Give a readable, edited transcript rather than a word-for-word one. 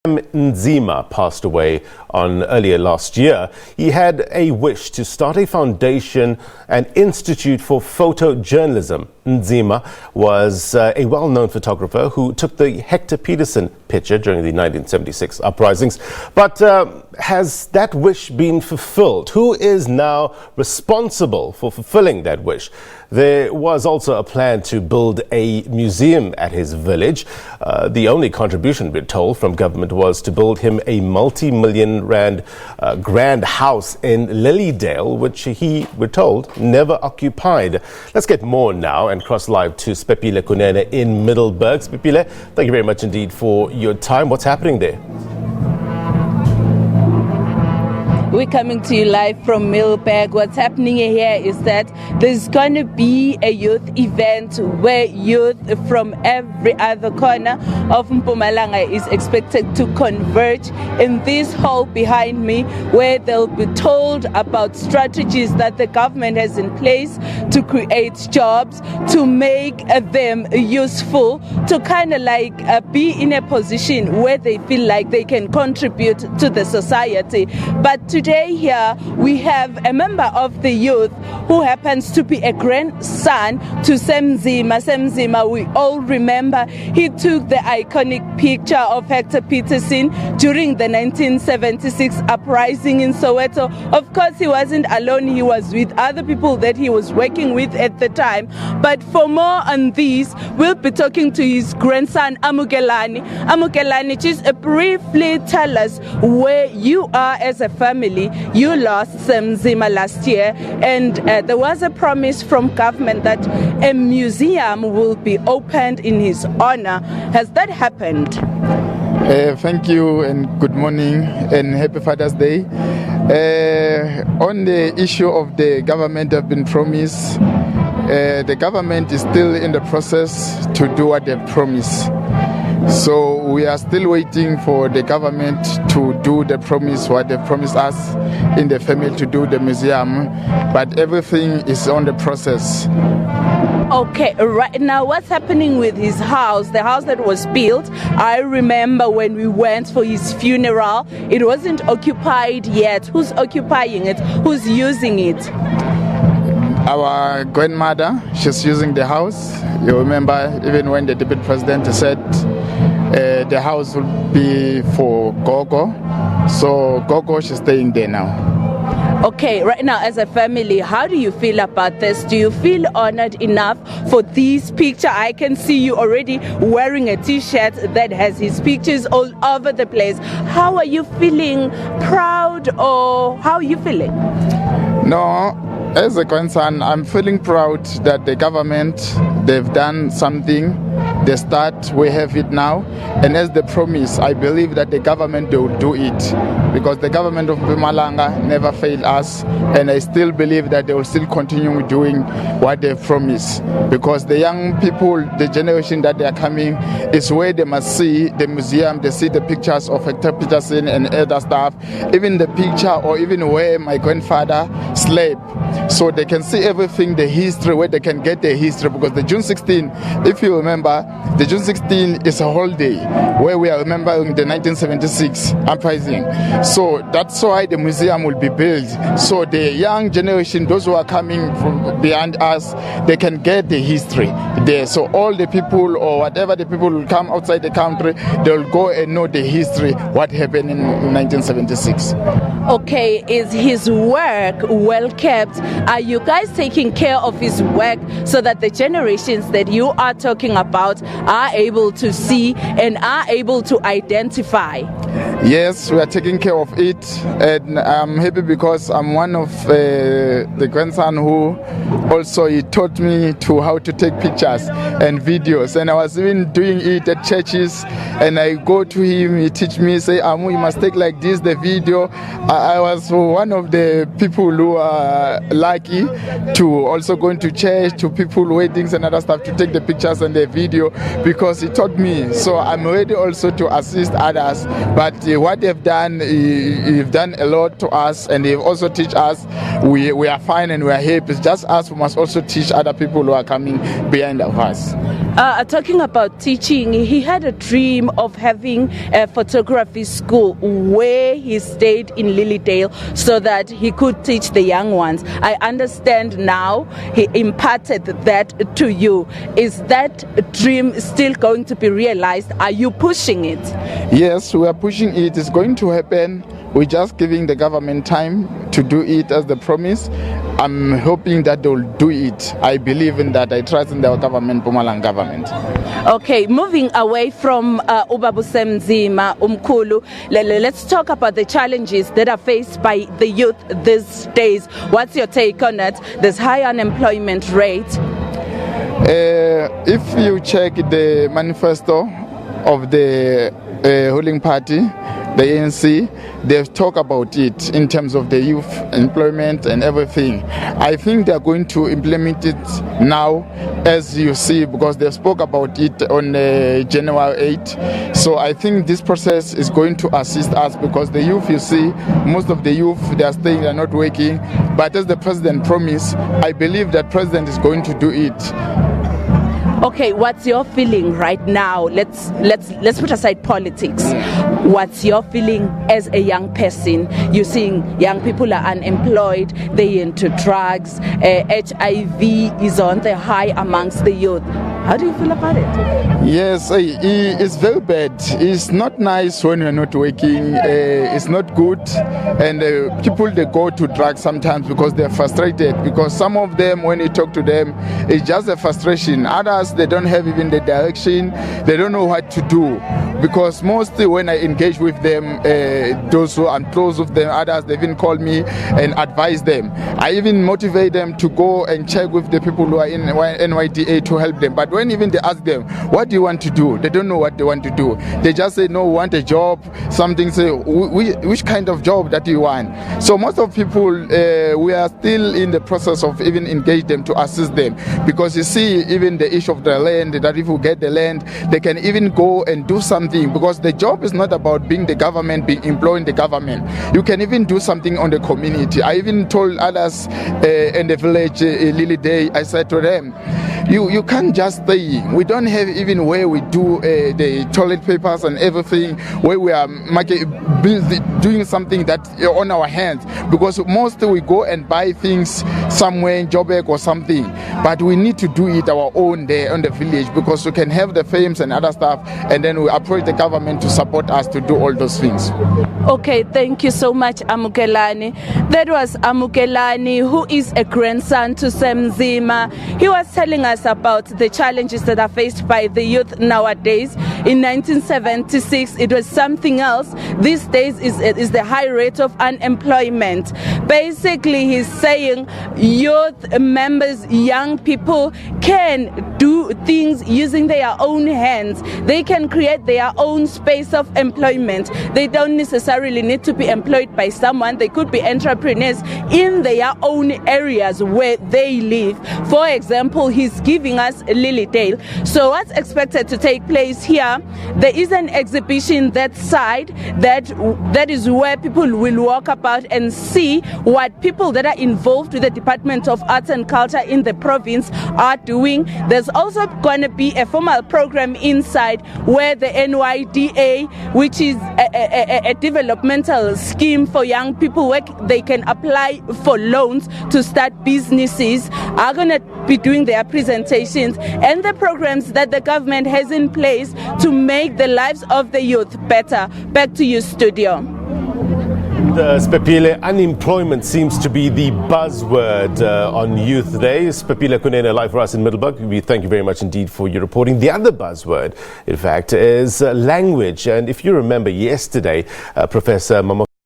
Sam Nzima passed away earlier last year. He had a wish to start a foundation and institute for photojournalism. Nzima was a well-known photographer who took the Hector Pieterson picture during the 1976 uprisings. But has that wish been fulfilled? Who is now responsible for fulfilling that wish? There was also a plan to build a museum at his village. The only contribution, we're told, from government was to build him a multi-million rand grand house in Lilydale, which he, we're told, never occupied. Let's get more now and cross live to Spepile Kunene in Middelburg. Spepile, thank you very much indeed for your time. What's happening there? We're coming to you live from Middelburg. What's happening here is that there's going to be a youth event where youth from every other corner of Mpumalanga is expected to converge in this hall behind me, where they'll be told about strategies that the government has in place to create jobs, to make them useful, to kind of like be in a position where they feel like they can contribute to the society. But today here we have a member of the youth who happens to be a grandson to Sam Nzima. Sam Nzima, we all remember, he took the iconic picture of Hector Pieterson during the 1976 uprising in Soweto. Of course, he wasn't alone. He was with other people that he was working with at the time. But for more on these, we'll be talking to his grandson, Amukelani. Amukelani, just briefly tell us where you are as a family. You lost Sam Nzima last year, and there was a promise from government that a museum will be opened in his honor. Has that happened? Thank you and good morning and happy Father's Day. On the issue of the government have been promised, the government is still in the process to do what they promised. So we are still waiting for the government to do the promise, what they promised us in the family to do the museum, but everything is on the process. Okay, right now what's happening with his house, the house that was built? I remember when we went for his funeral, it wasn't occupied yet. Who's occupying it? Who's using it? Our grandmother, she's using the house. You remember even when the deputy president said the house will be for Gogo. So Gogo, she's staying there now. Okay, right now as a family, how do you feel about this? Do you feel honored enough for this picture? I can see you already wearing a t-shirt that has his pictures all over the place. How are you feeling? Proud, or how are you feeling? No, as a grandson, I'm feeling proud that the government, they've done something. The start, we have it now, and as the promise, I believe that the government, they will do it, because the government of Mpumalanga never failed us, and I still believe that they will still continue doing what they've promised, because the young people, the generation that they are coming, is where they must see the museum, they see the pictures of Hector Pieterson and other stuff, even the picture or even where my grandfather slept, so they can see everything, the history, where they can get the history, because the June 16, if you remember, the June 16 is a holiday where we are remembering the 1976 uprising. So that's why the museum will be built. So the young generation, those who are coming from behind us, they can get the history there. So all the people or whatever the people will come outside the country, they'll go and know the history, what happened in 1976. Okay, is his work well kept? Are you guys taking care of his work so that the generations that you are talking about are able to see and are able to identify? Yes, we are taking care of it, and I'm happy because I'm one of the grandson who also he taught me to how to take pictures and videos, and I was even doing it at churches, and I go to him, he teach me, say, Amu, you must take like this, the video. I was one of the people who are lucky to also go into church, to people weddings and other stuff, to take the pictures and the video, because he taught me. So I'm ready also to assist others, but what they've done, you've done a lot to us, and they've also teach us we are fine and we are happy. It's just us who must also teach other people who are coming behind us. Talking about teaching, he had a dream of having a photography school where he stayed in Lilydale so that he could teach the young ones. I understand now he imparted that to you. Is that dream still going to be realized? Are you pushing it? Yes, we are pushing it. It's going to happen. We're just giving the government time to do it as the promise. I'm hoping that they'll do it. I believe in that. I trust in our government, Mpumalanga government. Okay, moving away from Ubabu Sam Nzima, Umkulu, let's talk about the challenges that are faced by the youth these days. What's your take on it? There's high unemployment rate. If you check the manifesto of the ruling party, the ANC, they've talked about it in terms of the youth employment and everything. I think they're going to implement it now, as you see, because they spoke about it on January 8. So I think this process is going to assist us, because the youth, you see, most of the youth, they are staying, they are not working. But as the president promised, I believe that president is going to do it. Okay, what's your feeling right now? Let's put aside politics. What's your feeling as a young person? You're seeing young people are unemployed, they're into drugs, HIV is on the high amongst the youth. How do you feel about it? Yes, it's very bad. It's not nice when you're not working. It's not good. And people, they go to drugs sometimes because they're frustrated. Because some of them, when you talk to them, it's just a frustration. Others, they don't have even the direction. They don't know what to do. Because mostly when I engage with them, those who I'm close with them, others, they even call me and advise them. I even motivate them to go and check with the people who are in NYDA to help them. But when even they ask them, what do you want to do? They don't know what they want to do. They just say, no, we want a job. Something say, which kind of job that you want? So most of people, we are still in the process of even engage them to assist them. Because you see, even the issue of the land, that if we get the land, they can even go and do something. Because the job is not about being the government, being employing the government. You can even do something on the community. I even told others in the village, Lilydale, I said to them, you can't just stay. We don't have even where we do the toilet papers and everything, where we are doing something that on our hands. Because mostly we go and buy things somewhere in Joburg or something. But we need to do it our own there on the village, because we can have the fames and other stuff, and then we approach the government to support us to do all those things. Okay, thank you so much, Amukelani. That was Amukelani, who is a grandson to Sam Nzima. He was telling us about the challenges that are faced by the youth nowadays. In 1976, it was something else. These days is the high rate of unemployment. Basically, he's saying youth members, young people can do things using their own hands. They can create their own space of employment. They don't necessarily need to be employed by someone. They could be entrepreneurs in their own areas where they live. For example, he's giving us Lilydale. So what's expected to take place here? There is an exhibition that side that is where people will walk about and see what people that are involved with the Department of Arts and Culture in the province are doing. There's also going to be a formal program inside where the NYDA, which is a developmental scheme for young people where they can apply for loans to start businesses, are going to be doing their presentations and the programs that the government has in place to make the lives of the youth better. Back to you, studio. Spepile, unemployment seems to be the buzzword on Youth Day. Spepile Kunene, live for us in Middleburg. We thank you very much indeed for your reporting. The other buzzword, in fact, is language. And if you remember yesterday, Professor Mama